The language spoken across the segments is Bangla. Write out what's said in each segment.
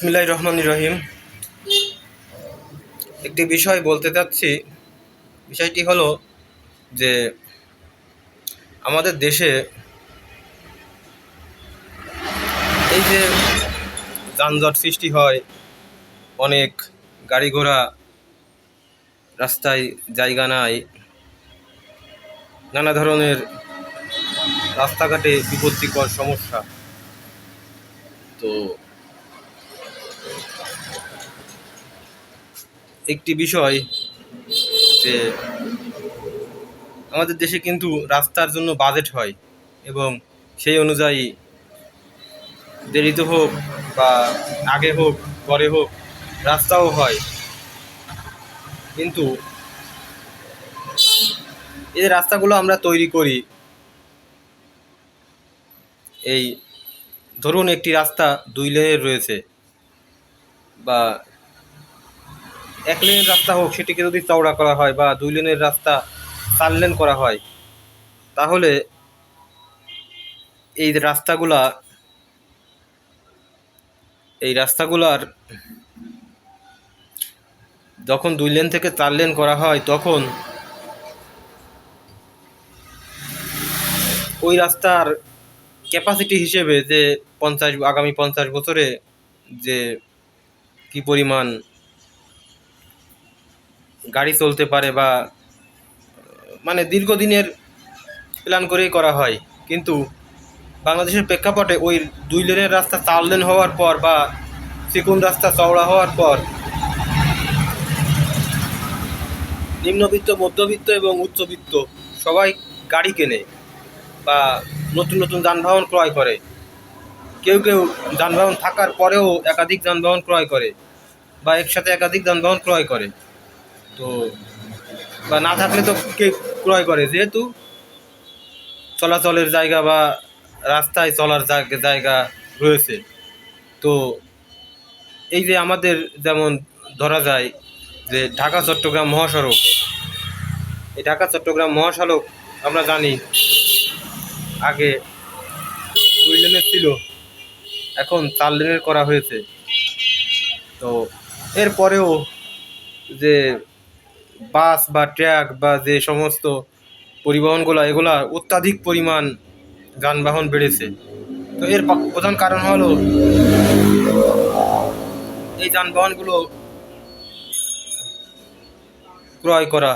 বিসমিল্লাহির রহমানির রহিম। একটি বিষয় বলতে চাচ্ছি। বিষয়টি হলো যে আমাদের দেশে এই যে যানজট সৃষ্টি হয়, অনেক গাড়ি ঘোড়া, রাস্তায় জায়গা নাই, নানা ধরনের রাস্তাঘাটে বিপত্তিকর সমস্যা। তো একটি বিষয় যে আমাদের দেশে কিন্তু রাস্তার জন্য বাজেট হয় এবং সেই অনুযায়ী দেরিতে হোক বা আগে হোক পরে হোক রাস্তাও হয়। কিন্তু এই রাস্তাগুলো আমরা তৈরি করি, এই ধরুন একটি রাস্তা 2 লেনের রয়েছে বা 1 লেনের রাস্তা হোক, সেটিকে যদি চওড়া করা হয় বা 2 লেনের রাস্তা 4 লেন করা হয়, তাহলে এই রাস্তাগুলার যখন 2 লেন থেকে 4 লেন করা হয়, তখন ওই রাস্তার ক্যাপাসিটি হিসেবে যে আগামী 50 বছরে যে কি পরিমাণ গাড়ি চলতে পারে বা মানে দীর্ঘদিনের প্ল্যান করেই করা হয়। কিন্তু বাংলাদেশের প্রেক্ষাপটে ওই 2 লেনের রাস্তা 4 লেন হওয়ার পর বা চিকন রাস্তা চওড়া হওয়ার পর নিম্নবিত্ত, মধ্যবিত্ত এবং উচ্চবিত্ত সবাই গাড়ি কেনে বা নতুন নতুন যানবাহন ক্রয় করে। কেউ কেউ যানবাহন থাকার পরেও একাধিক যানবাহন ক্রয় করে বা একসাথে একাধিক যানবাহন ক্রয় করে। তো বা না থাকলে তো কে ক্রয় করে, যেহেতু চলাচলের জায়গা বা রাস্তায় চলার জায়গা রয়েছে। তো এই যে আমাদের যেমন ধরা যায় যে ঢাকা চট্টগ্রাম মহাসড়ক, এই ঢাকা চট্টগ্রাম মহাসড়ক আমরা জানি আগে 2 লেনের ছিল, এখন 4 লেনের করা হয়েছে। তো এরপরেও যে বাস বা ট্রাক বা যে সমস্ত পরিবহনগুলো, এগুলা অত্যাধিক পরিমাণ যানবাহন বেড়েছে। তো এর প্রধান কারণ হলো এই যানবাহনগুলো ক্রয় করা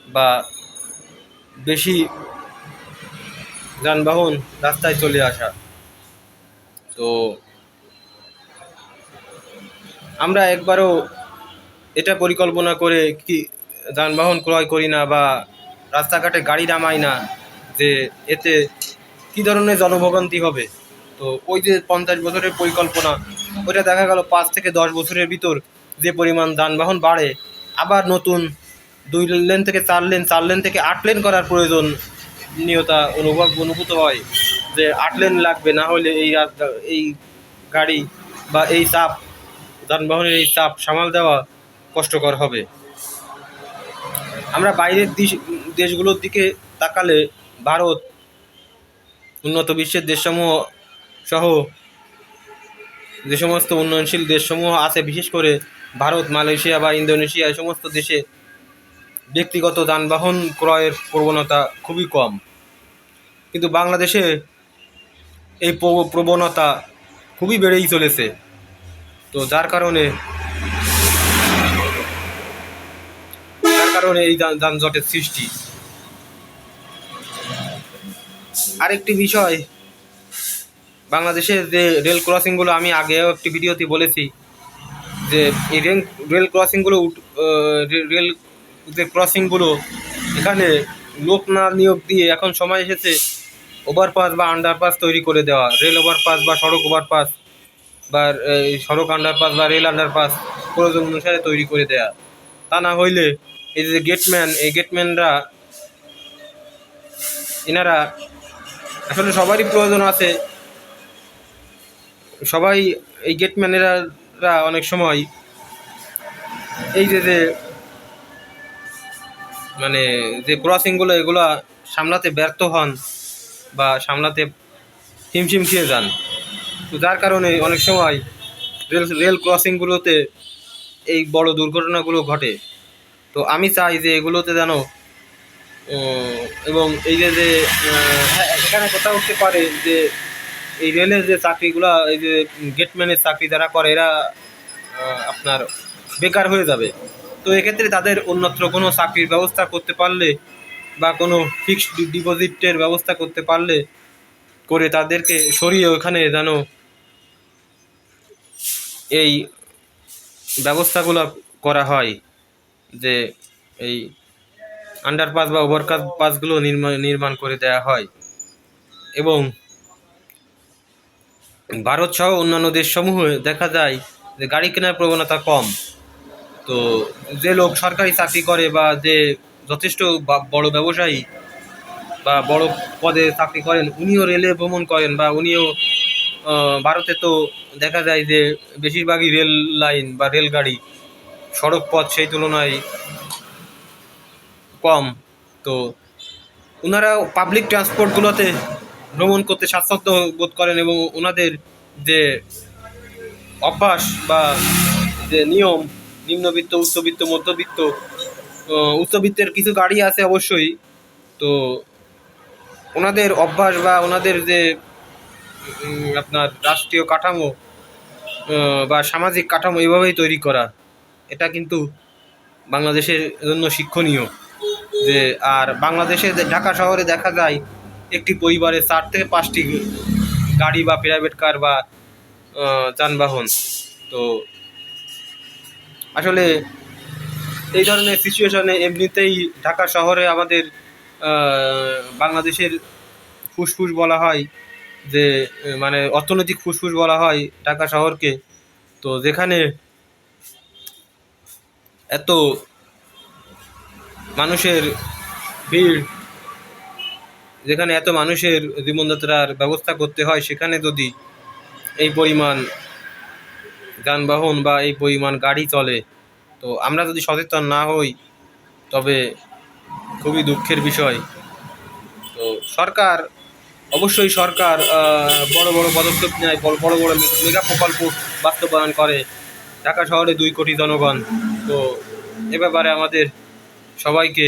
বা বেশি যানবাহন রাস্তায় চলে আসা। তো আমরা একবারও এটা পরিকল্পনা করে কি যানবাহন ক্রয় করি না বা রাস্তাঘাটে গাড়ি নামাই না যে এতে কী ধরনের জনভোগান্তি হবে। তো ওই যে 50 বছরের পরিকল্পনা, ওইটা দেখা গেল 5 থেকে 10 বছরের ভিতর যে পরিমাণ যানবাহন বাড়ে, আবার নতুন 2 লেন থেকে 4 লেন, 4 লেন থেকে 8 লেন করার প্রয়োজনীয়তা অনুভূত হয় যে 8 লেন লাগবে, না হলে এই গাড়ি বা এই চাপ, যানবাহনের এই চাপ সামাল দেওয়া কষ্টকর হবে। আমরা বাইরের দেশগুলোর দিকে তাকালে ভারত, উন্নত বিশ্বের দেশসমূহ সহ যে সমস্ত উন্নয়নশীল দেশসমূহ আছে, বিশেষ করে ভারত, মালয়েশিয়া বা ইন্দোনেশিয়া, এই সমস্ত দেশে ব্যক্তিগত যানবাহন ক্রয়ের প্রবণতা খুবই কম। কিন্তু বাংলাদেশে এই প্রবণতা খুবই বেড়েই চলেছে। তো যার কারণে এই যানজটের সৃষ্টি। আরেকটি বিষয়, বাংলাদেশের যে রেল ক্রসিংগুলো, আমি আগেও একটি ভিডিওতে বলেছি যে এই রেল ক্রসিংগুলো রেল যে ক্রসিংগুলো, এখানে লোক না নিয়োগ দিয়ে এখন সময় এসেছে ওভারপাস বা আন্ডারপাস তৈরি করে দেওয়া। রেল ওভারপাস বা সড়ক ওভারপাস বা সড়ক আন্ডারপাস বা রেল আন্ডারপাস প্রয়োজন অনুসারে তৈরি করে দেওয়া। তা না হইলে এই যে গেটম্যান, এই গেটম্যানরা, এনারা আসলে সবারই প্রয়োজন আছে। সবাই এই গেটম্যানেরা অনেক সময় এই যে মানে যে ক্রসিংগুলো, এগুলো সামলাতে ব্যর্থ হন বা সামলাতে হিমশিম খেয়ে যান। তো যার কারণে অনেক সময় রেল ক্রসিংগুলোতে এই বড় দুর্ঘটনাগুলো ঘটে। তো আমি চাই যে এগুলোতে যেন এবং এই যে হ্যাঁ, এখানে কথা উঠতে পারে যে এই রেলের যে চাকরিগুলা, এই যে গেটম্যানের চাকরি যারা করে এরা আপনার বেকার হয়ে যাবে। তো এক্ষেত্রে তাদের অন্যত্র কোনো চাকরির ব্যবস্থা করতে পারলে বা কোনো ফিক্সড ডিপোজিটের ব্যবস্থা করতে পারলে করে তাদেরকে সরিয়ে ওখানে যেন এই ব্যবস্থাগুলো করা হয়, যে এই আন্ডারপাস বা ওভারপাসগুলো নির্মাণ করে দেওয়া হয়। এবং ভারত সহ অন্যান্য দেশসমূহে দেখা যায় যে গাড়ি কেনার প্রবণতা কম। তো যে লোক সরকারি চাকরি করে বা যে যথেষ্ট বড় ব্যবসায়ী বা বড় পদে চাকরি করেন, উনিও রেলে ভ্রমণ করেন বা উনিও ভারতে তো দেখা যায় যে বেশিরভাগই রেল লাইন বা রেলগাড়ি, সড়ক পথ সেই তুলনায় কম। তো ওনারা পাবলিক ট্রান্সপোর্টগুলোতে ভ্রমণ করতে স্বাচ্ছন্দ্য বোধ করেন এবং ওনাদের যে অভ্যাস বা যে নিয়ম, নিম্নবিত্ত, উচ্চবিত্ত, মধ্যবিত্ত, উচ্চবিত্তের কিছু গাড়ি আছে অবশ্যই। তো ওনাদের অভ্যাস বা ওনাদের যে আপনার রাষ্ট্রীয় কাঠামো বা সামাজিক কাঠামো এইভাবেই তৈরি করা, এটা কিন্তু বাংলাদেশের জন্য শিক্ষণীয়। যে আর বাংলাদেশে ঢাকা শহরে দেখা যায় একটি পরিবারে 4 থেকে 5টি গাড়ি বা প্রাইভেট কার বা যানবাহন। তো আসলে এই ধরনের সিচুয়েশনে এমনিতেই ঢাকা শহরে আমাদের বাংলাদেশের ফুসফুস বলা হয়, যে মানে অর্থনৈতিক ফুসফুস বলা হয় ঢাকা শহরকে। তো যেখানে এত মানুষের ভিড়, যেখানে এত মানুষের জীবনযাত্রার ব্যবস্থা করতে হয়, সেখানে যদি এই পরিমাণ যানবাহন বা এই পরিমাণ গাড়ি চলে, তো আমরা যদি সচেতন না হই তবে খুবই দুঃখের বিষয়। তো সরকার, অবশ্যই সরকার বড় বড় পদক্ষেপ নেয়, বড় বড় মেগা প্রকল্প বাস্তবায়ন করে। ঢাকা শহরে 2 কোটি জনগণ। তো এ ব্যাপারে আমাদের সবাইকে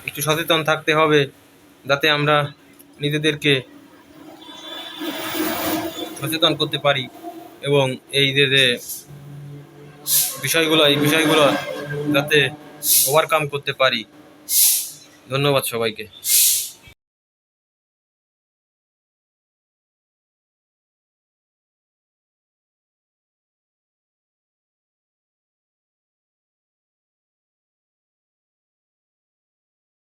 একটু সচেতন থাকতে হবে, যাতে আমরা নিজেদেরকে সচেতন করতে পারি এবং এই যে এই বিষয়গুলো যাতে ওভারকাম করতে পারি। ধন্যবাদ সবাইকে।